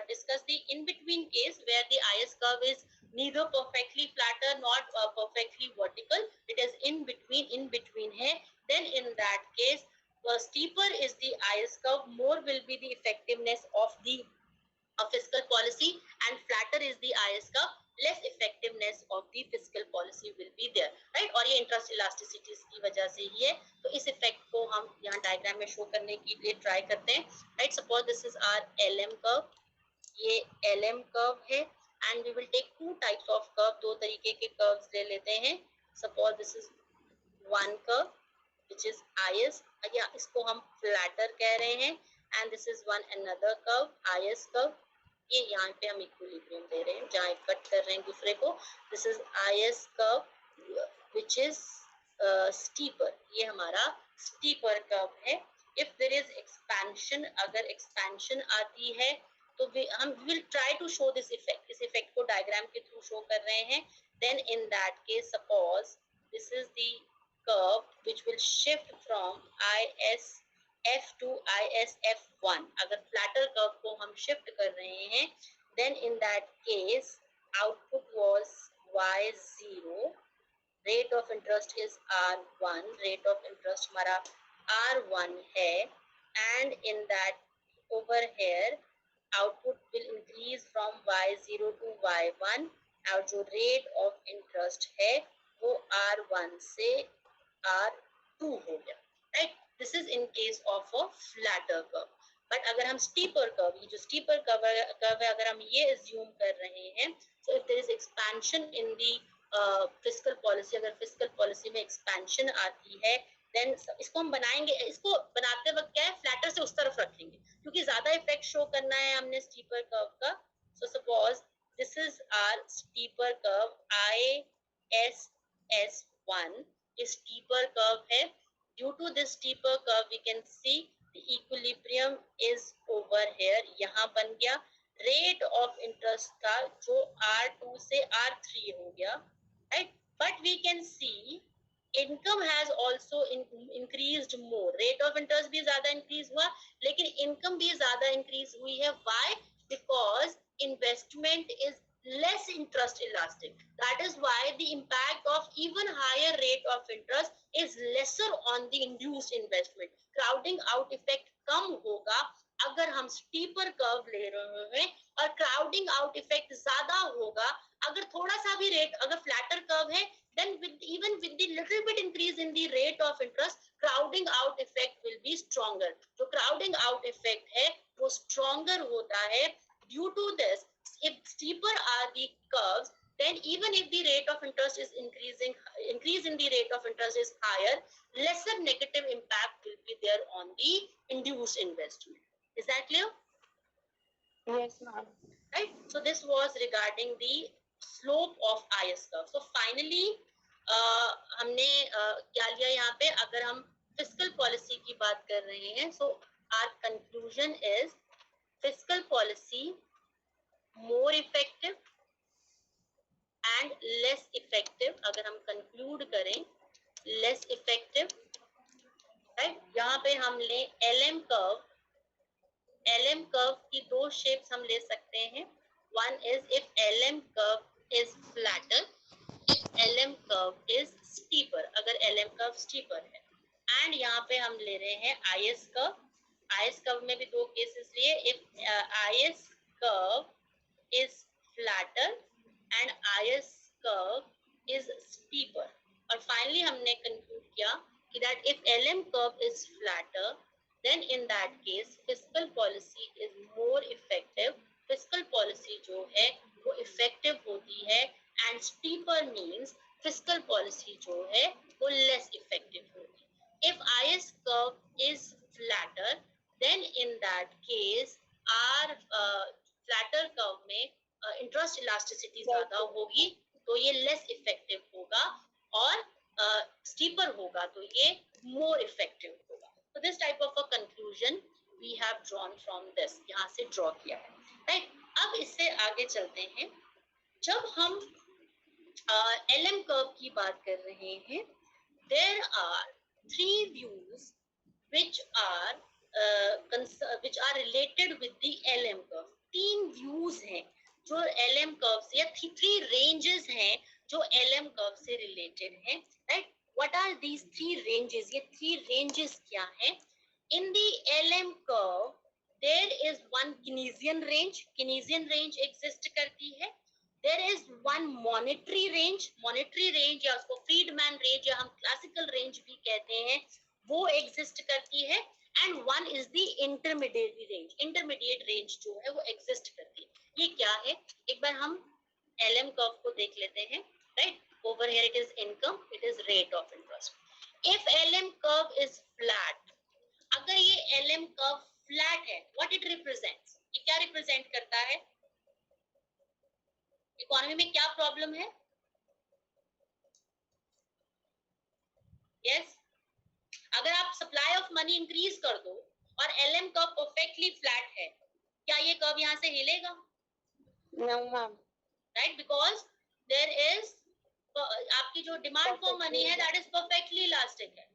discuss the in between case where the IS curve is neither perfectly flatter not perfectly vertical, it is in between है, then in that case steeper is the IS curve, more will be the effectiveness of the of fiscal policy and flatter is the IS curve, less effectiveness of the fiscal policy will be there, right? और ये interest elasticity की वजह से ही है, तो इस effect को हम यहाँ diagram में show करने के लिए try करते हैं, right? Suppose this is our LM curve, ये LM curve है and we will take two types of curve, दो तरीके के curves ले लेते हैं. Suppose this is one curve which is IS, या इसको हम flatter कह रहे हैं, and this is one another curve, IS curve. ये यहाँ पे हम इक्विलिब्रियम दे रहे हैं, जहाँ कट कर रहे हैं दूसरे को. This is IS curve which is steeper, ये हमारा स्टीपर कर्व है. इफ देयर इज एक्सपेंशन, अगर एक्सपेंशन आती है तो हम will try to show this effect, इस इफेक्ट को डायग्राम के थ्रू शो कर रहे हैं. Then in that case suppose this is the curve which will shift from IS F2 ISF1, अगर फ्लैटर कर्व को हम शिफ्ट कर रहे हैं, then in that case output was Y0, rate of interest is R1, rate of interest हमारा R1 है, and in that over here output will increase from Y0 to Y1, और जो rate of interest है वो R1 से R2 हो गया, right? This is in case of a flatter curve. But अगर हम steeper curve, ये जो steeper curve है, अगर हम ये assume कर रहे हैं, so if there is expansion in the fiscal policy, अगर fiscal policy में expansion आती है, then इसको हम बनाएंगे, इसको बनाते वक्त क्या है, flatter से उस तरफ रखेंगे, क्योंकि ज्यादा effect show करना है हमने steeper curve का. So suppose this is our steeper curve, ISS1, ये steeper curve है. Due to this steeper curve, we can see the equilibrium is over here. यहाँ बन गया. Rate of interest का जो R2 से R3 हो गया, right? But we can see income has also increased more. Rate of interest भी ज़्यादा increase हुआ, लेकिन income भी ज़्यादा increase हुई है. Why? Because investment is less interest elastic. That is why the impact of even higher rate of interest is lesser on the induced investment. Crowding out effect कम होगा अगर हम steeper curve ले रहे हैं, और crowding out effect ज्यादा होगा अगर थोड़ा सा भी rate, अगर flatter curve है, then even with the little bit increase in the rate of interest, crowding out effect will be stronger. जो crowding out effect है वो stronger होता है. Due to this, if steeper are the curves, then even if the rate of interest is increase in the rate of interest is higher, lesser negative impact will be there on the induced investment. Is that clear? Yes, ma'am. Right? So this was regarding the slope of IS curve. So finally, हमने क्या लिया यहाँ पे, अगर हम fiscal policy की बात कर रहे हैं, so our conclusion is fiscal policy more effective and less effective. अगर हम conclude करें less effective, right? यहाँ पे हम ले LM curve की दो shapes हम ले सकते हैं. One is if LM curve is flatter, if LM curve is steeper, अगर LM curve steeper है. And यहाँ पे हम ले रहे हैं IS curve. IS curve में भी दो cases लिए. If IS curve is flatter and IS curve is steeper. और finally हमने conclude किया कि that if LM curve is flatter, then in that case fiscal policy is more effective. Fiscal policy जो है वो effective होती है, and steeper means fiscal policy जो है वो less effective होती है. If IS curve is flatter, then in that case our flatter curve में interest elasticity ज़्यादा होगी, तो ये less effective होगा, और steeper होगा तो ये more effective होगा. So this type of a conclusion we have drawn from this, यहाँ से draw किया है, right? अब इससे आगे चलते हैं. जब हम LM curve की बात कर रहे हैं, there are three views which are related with the LM curve. तीन views हैं जो LM curve से, या three ranges हैं जो LM curve से related हैं, right? What are these three ranges? ये three ranges क्या हैं? In the LM curve, there is one Keynesian range exist करती है. There is one monetary range या उसको फ्रीडमैन रेंज या हम क्लासिकल रेंज भी कहते हैं, वो एग्जिस्ट करती है. And one is the intermediate range जो है वो एग्जिस्ट करती है. ये क्या है, एक बार हम LM कर्व को देख लेते हैं. Right, over here it is income, it is rate of interest. If LM curve is flat, अगर ये LM कर्व फ्लैट है, what it represents, ये क्या रिप्रेजेंट करता है, इकोनॉमी में क्या प्रॉब्लम है. यस, अगर आप सप्लाई ऑफ मनी इंक्रीज कर दो और LM कर्व परफेक्टली फ्लैट है, क्या ये कर्व यहाँ से हिलेगा? No ma'am. Right, because there is आपकी जो डिमांड फॉर मनी है दैट इज परफेक्टली इलास्टिक है.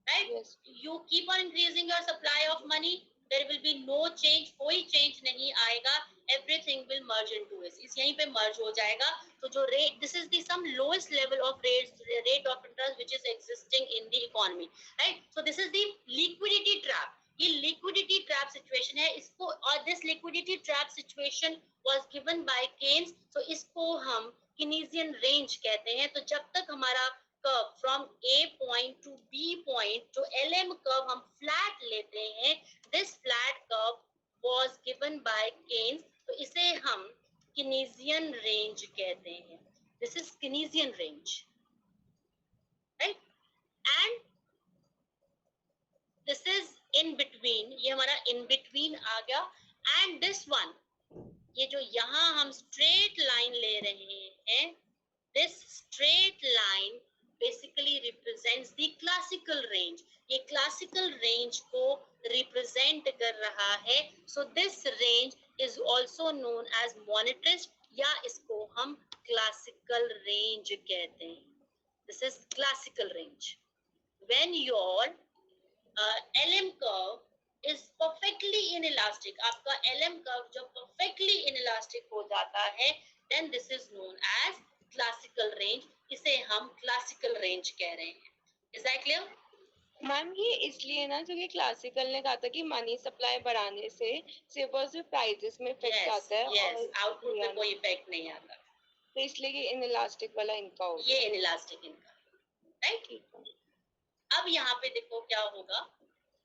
Right, you keep on increasing your supply of money, there will be no change, कोई change नहीं आएगा, everything will merge into it. इस यहीं पे merge हो जाएगा. तो जो rate, this is the some lowest level of rate of interest which is existing in the economy, right? So this is the liquidity trap. ये liquidity trap situation है, इसको, और this liquidity trap situation was given by Keynes. So इसको हम Keynesian range कहते हैं. तो जब तक हमारा curve from A point to B point, जो LM कर्व हम फ्लैट लेते हैं, this flat curve was given by Keynes, तो इसे हम Keynesian रेंज कहते हैं. This is Keynesian range, right. And this is in between, ये हमारा इन बिटवीन आ गया. एंड दिस वन, ये जो यहाँ हम स्ट्रेट लाइन ले रहे हैं, this straight line basically represents the classical range. ये classical range को represent कर रहा है. So this range is also known as monetarist, या इसको हम classical range कहते हैं. This is classical range. When your LM curve is perfectly inelastic, आपका LM curve जब perfectly inelastic हो जाता है, then this is known as classical range. इसे हम क्लासिकल रेंज कह रहे हैं. Is that clear? मैम ये इसलिए ना, क्योंकि क्लासिकल ने कहा था कि मनी सप्लाई बढ़ाने से सिर्फ और सिर्फ प्राइसेस में इफेक्ट आता है, और आउटपुट में कोई इफेक्ट नहीं आता. तो इसलिए ये इनइलास्टिक वाला इनका होगा. ये इनइलास्टिक इनका, राइट. ठीक है. अब यहाँ पे देखो क्या होगा.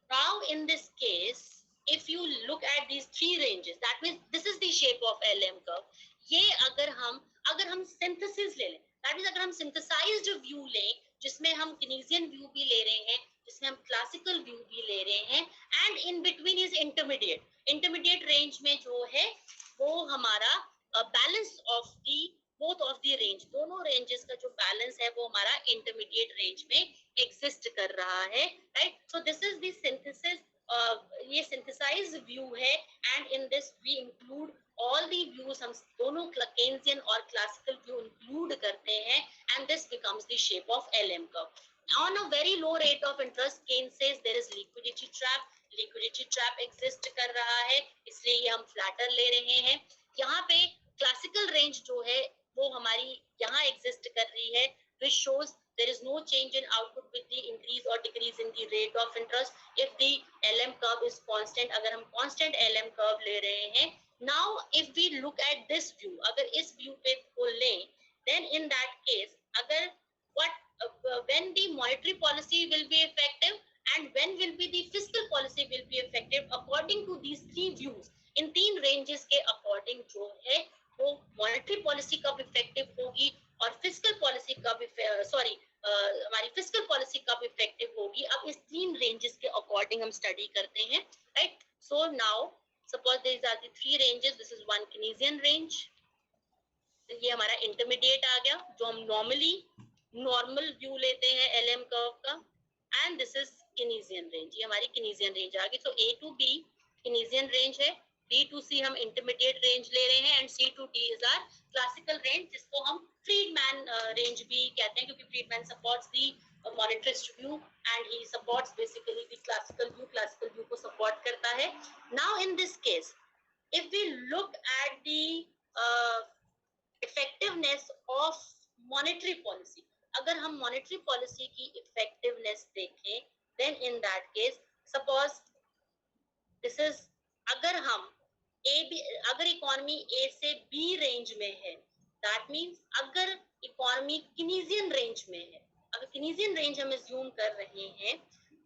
Now in this case, if you look at these three ranges, that means this is the shape of LM curve. ये अगर हम सिंथेसिस ले लें, that means अगर हम सिंथेसाइज्ड व्यू लें, जिसमें हम Keynesian व्यू भी ले रहे हैं, जिसमें हम क्लासिकल व्यू भी ले रहे हैं, and in between is intermediate range में जो है वो हमारा balance of the both of the range, दोनों रेंजेस का जो बैलेंस है वो हमारा इंटरमीडिएट रेंज में एग्जिस्ट कर रहा है. Right, so this is the synthesis. ये सिंथेसाइज व्यू है, and in this we include all the views. हम दोनों केन्सियन और क्लासिकल व्यू इंक्लूड करते हैं, and this becomes the shape of LM curve. On a very low rate of interest, Keynes says there is liquidity trap. Liquidity trap exist कर रहा है, इसलिए ये हम फ्लैटर ले रहे हैं. यहाँ पे क्लासिकल रेंज जो है वो हमारी यहाँ एग्जिस्ट कर रही है, which shows there is no change in output with the increase or decrease in the rate of interest. If the LM curve is constant, अगर हम constant LM curve ले रहे हैं. Now if we look at this view, अगर इस view पे को लें, then in that case, अगर when the monetary policy will be effective and when will be the fiscal policy will be effective, according to these three views, इन तीन ranges के according जो है वो monetary policy कब effective होगी और fiscal policy कब हमारी fiscal policy कब effective होगी. अब इस तीन ranges के according हम study करते हैं. Right, so now suppose these are the three ranges. This is one Keynesian range. ये हमारा इंटरमीडिएट आ गया, जो हम नॉर्मल व्यू लेते हैं LM कर्व का, and this is Keynesian range. ये हमारी Keynesian रेंज आ गई. तो A to B Keynesian range है, B to C हम इंटरमीडिएट रेंज ले रहे हैं, and C to D is our classical range, जिसको हम फ्रीडमैन रेंज भी कहते हैं, क्योंकि Friedman supports the monetarist view and he supports basically the classical view को सपोर्ट करता है. Now in this case, if we look at the effectiveness of monetary policy, अगर हम monetary policy की effectiveness देखें, then in that case suppose this is, अगर हम अगर इकोनॉमी ए से बी रेंज में है, दैट मीन्स अगर इकोनॉमी कीनेसियन रेंज में है, अगर कीनेसियन रेंज हम अज्यूम कर रहे हैं,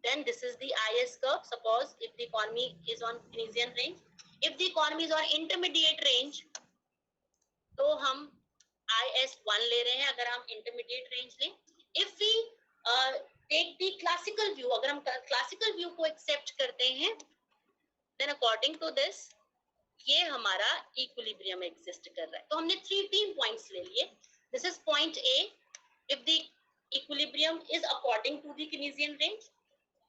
then this is the IS curve. Suppose if the economy is on Keynesian range, if the economy is on intermediate range, तो हम IS1 ले रहे हैं अगर हम intermediate range लें. If we take the classical view, अगर हम classical view को accept करते हैं, then according to this ये हमारा इक्विलिब्रियम एग्जिस्ट कर रहा है. तो हमने 3 पॉइंट्स ले लिए. This is point A. If the equilibrium is according to the Keynesian range,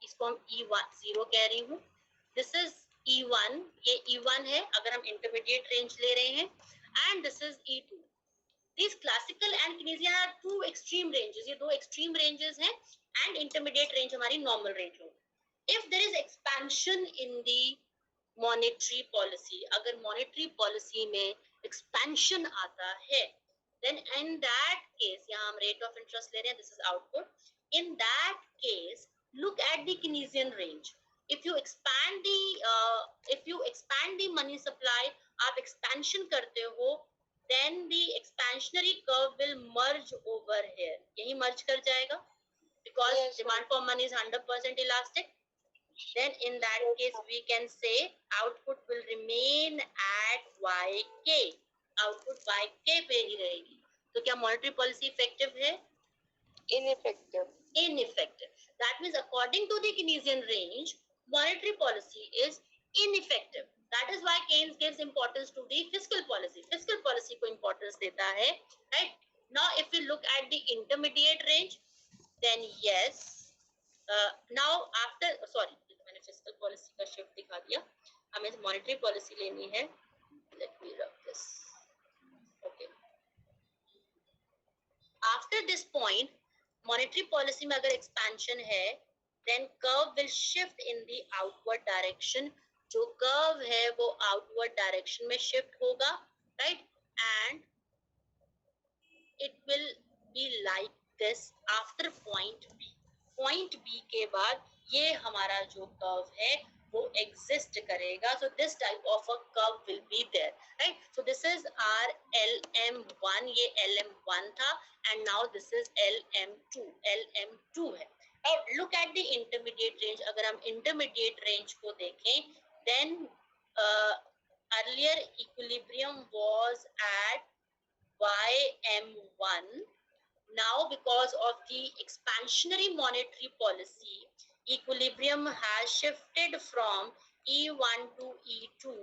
इसको हम E10 कह रही हूँ. दिस इज E1, ये E1 है अगर हम इंटरमीडिएट रेंज ले रहे हैं, and this is E2. These classical and Keynesian are two extreme ranges. ये दो extreme ranges हैं, and intermediate range हमारी normal range होगी. If there is expansion in the monetary policy, अगर मॉनेटरी पॉलिसी में एक्सपेंशन आता है, then in that case, यहाँ हम रेट ऑफ इंटरेस्ट ले रहे हैं, this is output. In that case, look at the Keynesian range. If you expand the money supply, आप expansion करते हो, then the expansionary curve will merge over here. यही merge कर जाएगा, because yes, demand for money is 100% elastic. Then in that case we can say output will remain at YK. Output YK पे ही रहेगी. तो क्या monetary policy effective है? Ineffective. Ineffective. That means according to the Keynesian range, monetary policy is ineffective. That is why Keynes gives importance to the fiscal policy. Fiscal policy को importance देता है, right? Now if we look at the intermediate range, then yes. Now after, sorry, मैंने fiscal policy का shift दिखा दिया, हमें monetary policy लेनी है. Let me rub this. Okay, after this point monetary policy में अगर एक्सपेंशन है, then curve will shift in the outward direction. जो कर्व है वो आउटवर्ड डायरेक्शन में शिफ्ट होगा, right, and it will be like this after point B. Point B के बाद ये हमारा जो कर्व है वो एग्जिस्ट करेगा. So this type of a curve will be there, right. So this is our LM1, ये LM1 था, and now this is LM2 है. और look at the intermediate range. अगर हम इंटरमीडिएट रेंज को देखें, then earlier equilibrium was at YM1. Now, because of the expansionary monetary policy, equilibrium has shifted from E1 to E2,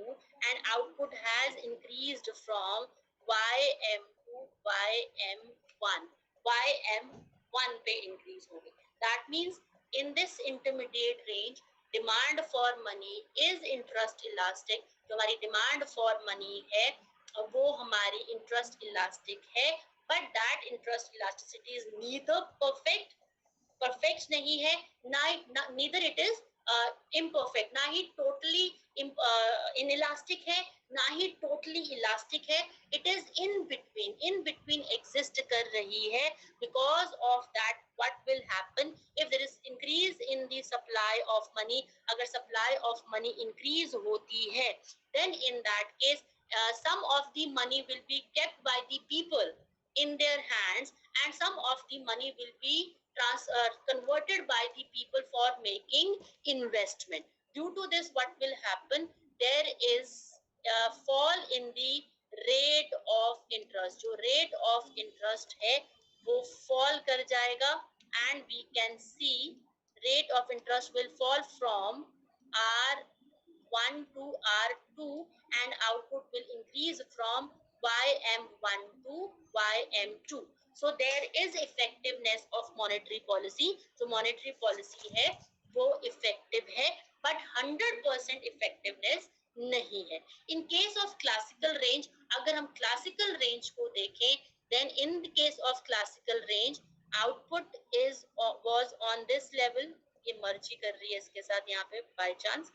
and output has increased from YM to YM1. YM1 पे increase हो गई. That means in this intermediate range, demand for money is interest elastic. जो हमारी demand for money है, वो हमारी interest elastic है. But that interest elasticity is neither perfect नहीं है, neither it is imperfect, ना ही totally inelastic है, ना ही totally elastic है. It is in between exist कर रही है. Because of that, what will happen if there is increase in the supply of money? अगर supply of money increase होती है, then in that case some of the money will be kept by the people in their hands, and some of the money will be converted by the people for making investment. Due to this, what will happen? There is a fall in the rate of interest. जो rate of interest है वो fall कर जाएगा, and we can see rate of interest will fall from R1 to R2, and output will increase from YM1 to YM2. So there is effectiveness of monetary policy. So monetary policy है वो effective है, but 100% effectiveness नहीं है. In case of classical range, अगर हम classical range को देखें, then in the case of classical range, output was on this level. ये मर्जी कर रही है इसके साथ यहाँ पे by chance.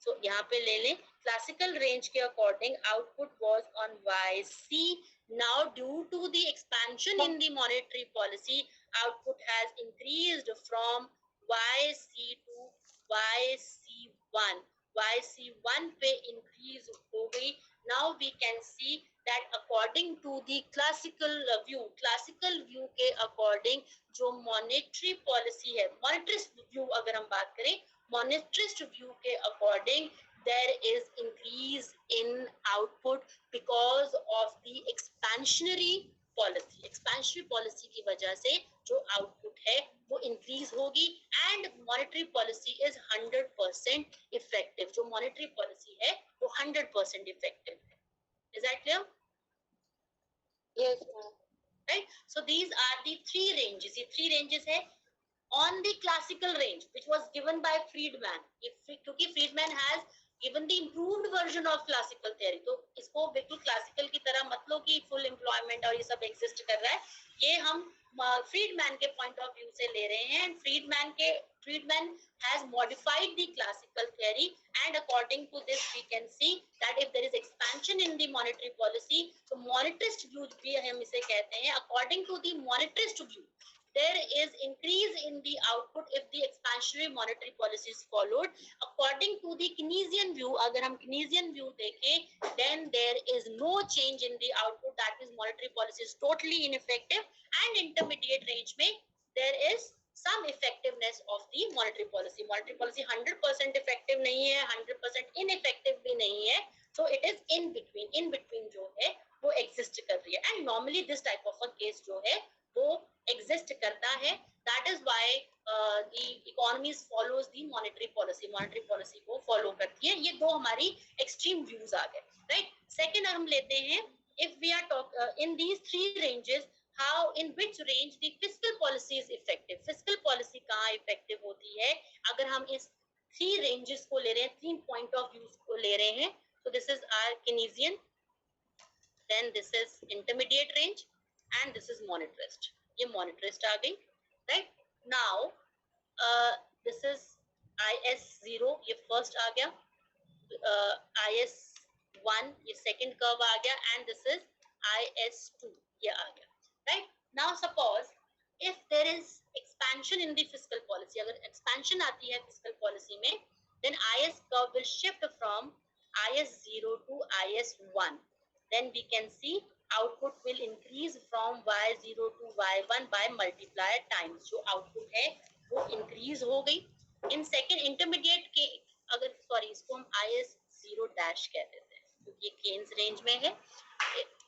So यहाँ पे ले लें, classical range के according output was on YC. Now due to the expansion in the monetary policy, output has increased from YC to YC1. YC1 पे इंक्रीज हो गई. Now we can see that according to the classical view के according जो monetary policy है, monetarist view अगर हम बात करें, monetarist view के according there is increase in output because of the expansionary policy की वजह से जो output है वो increase होगी. And monetary policy is 100% effective. जो monetary policy है वो 100% effective है. Is that clear? Yes, ma'am. Right? So these are the three ranges. ये three ranges है. On the classical range, which was given by Friedman, क्योंकि Friedman has given the improved version of classical theory, तो इसको बिल्कुल classical की तरह मत लो कि full employment और ये सब exist कर रहा है. ये हम Friedman के point of view से ले रहे हैं. Friedman has modified the classical theory, and according to this we can see that if there is expansion in the monetary policy, so monetarist view भी हम इसे कहते हैं. According to the monetarist view, there is increase in the output if the expansionary monetary policy is followed. According to the Keynesian view, अगर हम Keynesian view देखें, then there is no change in the output. That means monetary policy is totally ineffective. And intermediate range में there is some effectiveness of the monetary policy. Monetary policy 100% effective नहीं है, 100% ineffective भी नहीं है. So it is in between. In between जो है वो exist कर रही है. And normally this type of a case जो है वो exist करता है. That is why the economies follows the monetary policy. Monetary policy को follow करती है. ये दो हमारी extreme views आ गए. Right? Second हम लेते हैं, if we are in these three ranges, how in which range the fiscal policy is effective. Fiscal policy कहाँ effective होती है? अगर हम इस three ranges को ले रहे हैं, 3 point of views को ले रहे हैं, so this is our Keynesian, then this is intermediate range, and this is monetarist. ये monetarist आ गई. Right? Now this is IS0, ये first आ गया, IS1 ये second curve आ गया, and this is IS2 ये आ गया. Right? Now suppose if there is expansion in the fiscal policy, अगर expansion आती है fiscal policy में, then IS curve will shift from IS0 to IS1. Then we can see output will increase from Y0 to Y1 by multiplier times. जो output है वो increase हो गई. In second intermediate के अगर sorry इसको हम IS0 dash कह देते हैं क्योंकि ये Keynes range में है.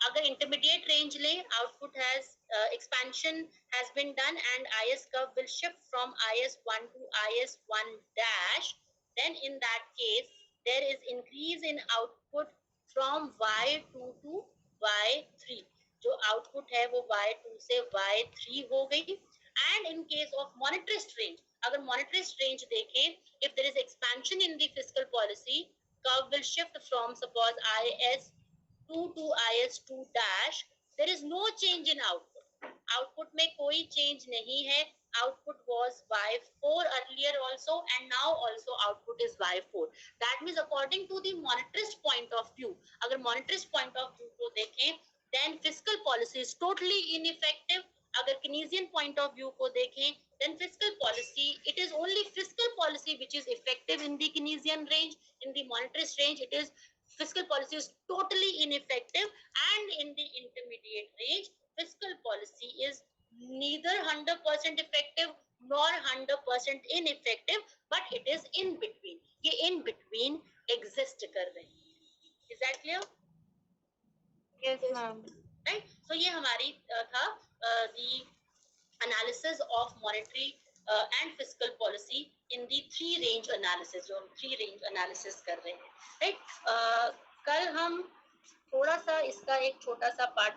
अगर intermediate range ले, output has expansion has been done and IS curve will shift from IS1 to IS1 dash. Then in that case there is increase in output from Y2 to Y3. जो output है वो Y2 से Y3 हो गई. And in case of monetarist range, अगर monetarist range देखें, if there is expansion in the fiscal policy, curve will shift from suppose IS2 to IS2 dash. There is no change in output. Output में कोई change नहीं है. Output was Y4 earlier also, and now also output is Y4. That means according to the monetarist point of view, अगर monetarist point of view को देखें, then fiscal policy is totally ineffective. अगर Keynesian point of view को देखें, then fiscal policy, it is only fiscal policy which is effective in the Keynesian range. In the monetarist range, it is fiscal policy is totally ineffective, and in the intermediate range, fiscal policy is neither 100% effective nor 100% ineffective, but it is in between. ये in between exist कर रहे हैं. Is that clear? Yes, ma'am. Right? So ये हमारी था the analysis of monetary and fiscal policy in the three range analysis, जो हम three range analysis कर रहे हैं. Right? कल हम थोड़ा सा इसका एक छोटा सा पार्ट